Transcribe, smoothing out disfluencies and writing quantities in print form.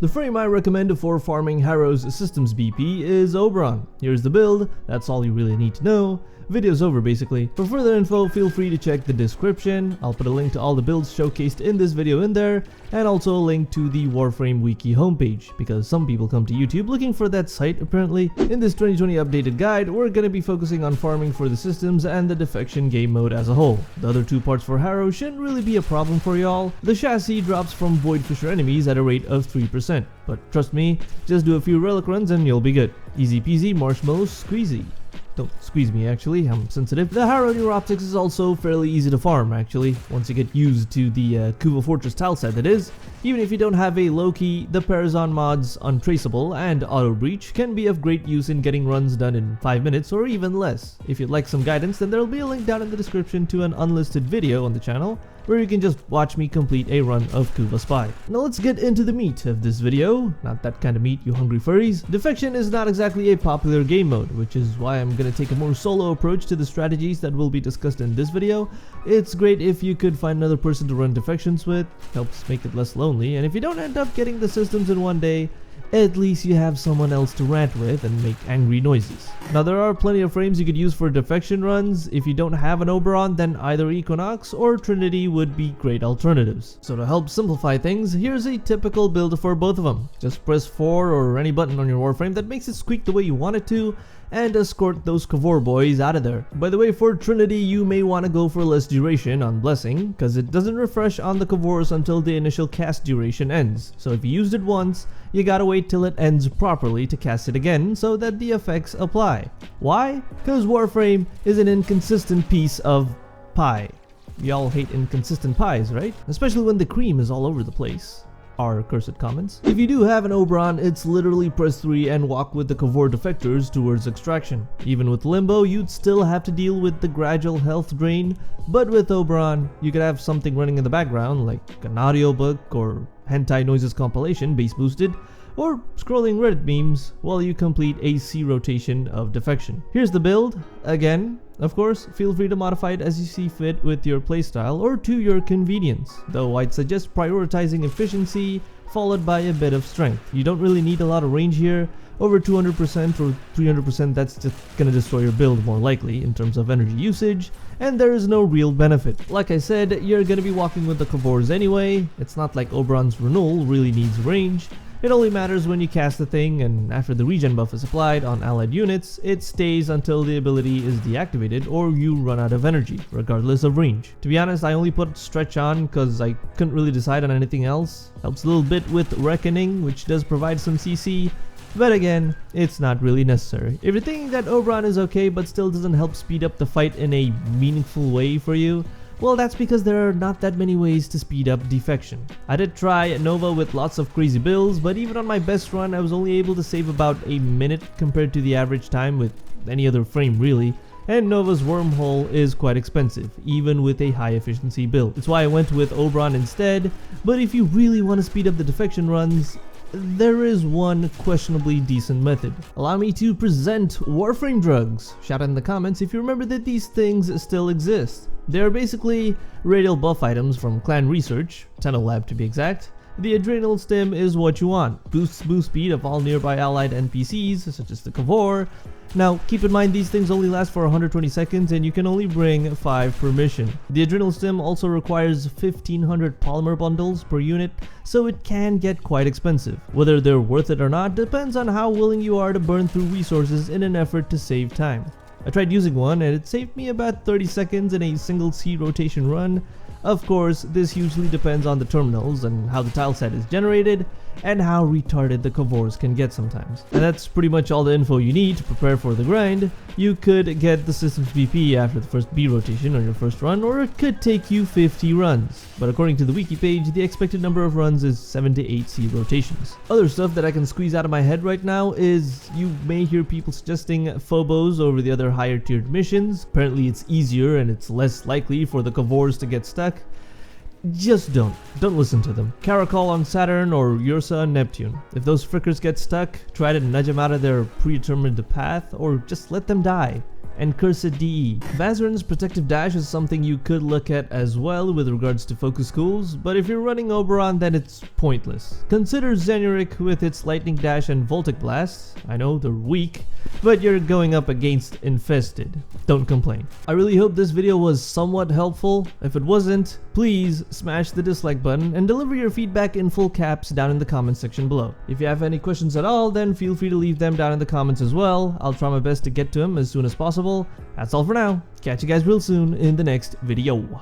The frame I recommend for farming Harrow's systems BP is Oberon. Here's the build, that's all you really need to know. Video's over basically. For further info, feel free to check the description. I'll put a link to all the builds showcased in this video in there, and also a link to the Warframe wiki homepage, because some people come to YouTube looking for that site apparently. In this 2020 updated guide, we're gonna be focusing on farming for the systems and the defection game mode as a whole. The other two parts for Harrow shouldn't really be a problem for y'all. The chassis drops from Void Fisher enemies at a rate of 3%, but trust me, just do a few relic runs and you'll be good. Easy peasy, marshmallow squeezy. Don't squeeze me actually, I'm sensitive. The Harrow Neuroptics is also fairly easy to farm actually, once you get used to the Kuva Fortress tile set that is. Even if you don't have a LAKEY, the Parazon mods Untraceable and Auto Breach can be of great use in getting runs done in 5 minutes or even less. If you'd like some guidance, then there'll be a link down in the description to an unlisted video on the channel, where you can just watch me complete a run of Kuva Spy. Now let's get into the meat of this video. Not that kind of meat, you hungry furries. Defection is not exactly a popular game mode, which is why I'm gonna take a more solo approach to the strategies that will be discussed in this video. It's great if you could find another person to run defections with, helps make it less lonely, and if you don't end up getting the systems in one day, at least you have someone else to rant with and make angry noises. Now there are plenty of frames you could use for defection runs. If you don't have an Oberon, then either Equinox or Trinity would be great alternatives. So to help simplify things, here's a typical build for both of them. Just press 4 or any button on your warframe that makes it squeak the way you want it to, and escort those Kavor boys out of there. By the way, for Trinity, you may want to go for less duration on Blessing, because it doesn't refresh on the Kavors until the initial cast duration ends. So if you used it once, you gotta wait till it ends properly to cast it again so that the effects apply. Why? Because Warframe is an inconsistent piece of pie. Y'all hate inconsistent pies, right? Especially when the cream is all over the place. Our cursed comments. If you do have an Oberon, it's literally press 3 and walk with the Kavor defectors towards extraction. Even with Limbo, you'd still have to deal with the gradual health drain, but with Oberon, you could have something running in the background like an audiobook or hentai noises compilation base boosted, or scrolling Reddit memes while you complete a C rotation of defection. Here's the build. Again, of course, feel free to modify it as you see fit with your playstyle or to your convenience, though I'd suggest prioritizing efficiency followed by a bit of strength. You don't really need a lot of range here. Over 200% or 300%, that's just gonna destroy your build more likely in terms of energy usage, and there is no real benefit. Like I said, you're gonna be walking with the Kavors anyway. It's not like Oberon's renewal really needs range. It only matters when you cast the thing, and after the regen buff is applied on allied units, it stays until the ability is deactivated or you run out of energy, regardless of range. To be honest, I only put stretch on because I couldn't really decide on anything else. Helps a little bit with reckoning, which does provide some CC, but again, it's not really necessary. If you're thinking that Oberon is okay but still doesn't help speed up the fight in a meaningful way for you, well, that's because there are not that many ways to speed up defection. I did try Nova with lots of crazy builds, but even on my best run I was only able to save about a minute compared to the average time with any other frame really, and Nova's wormhole is quite expensive, even with a high efficiency build. That's why I went with Oberon instead, but if you really want to speed up the defection runs, there is one questionably decent method. Allow me to present Warframe drugs. Shout out in the comments if you remember that these things still exist. They are basically radial buff items from Clan Research, Tenolab to be exact. The Adrenal Stim is what you want. Boosts move speed of all nearby allied NPCs, such as the Kavor. Now, keep in mind these things only last for 120 seconds and you can only bring 5 per mission. The Adrenal Stim also requires 1500 polymer bundles per unit, so it can get quite expensive. Whether they're worth it or not depends on how willing you are to burn through resources in an effort to save time. I tried using one and it saved me about 30 seconds in a single C rotation run. Of course, this hugely depends on the terminals and how the tile set is generated, and how retarded the Kavors can get sometimes. And that's pretty much all the info you need to prepare for the grind. You could get the system's BP after the first B rotation on your first run, or it could take you 50 runs. But according to the wiki page, the expected number of runs is 7 to 8 C rotations. Other stuff that I can squeeze out of my head right now is you may hear people suggesting Phobos over the other higher tiered missions. Apparently it's easier and it's less likely for the Kavors to get stuck. Just don't listen to them. Caracol on Saturn or Ursa on Neptune. If those frickers get stuck, try to nudge them out of their predetermined path or just let them die. and Cursed DE. Vazarin's protective dash is something you could look at as well with regards to focus schools, but if you're running Oberon then it's pointless. Consider Zenuric with its lightning dash and Voltic Blast. I know they're weak, but you're going up against Infested. Don't complain. I really hope this video was somewhat helpful. If it wasn't, please smash the dislike button and deliver your feedback in full caps down in the comments section below. If you have any questions at all, then feel free to leave them down in the comments as well. I'll try my best to get to them as soon as possible. That's all for now. Catch you guys real soon in the next video.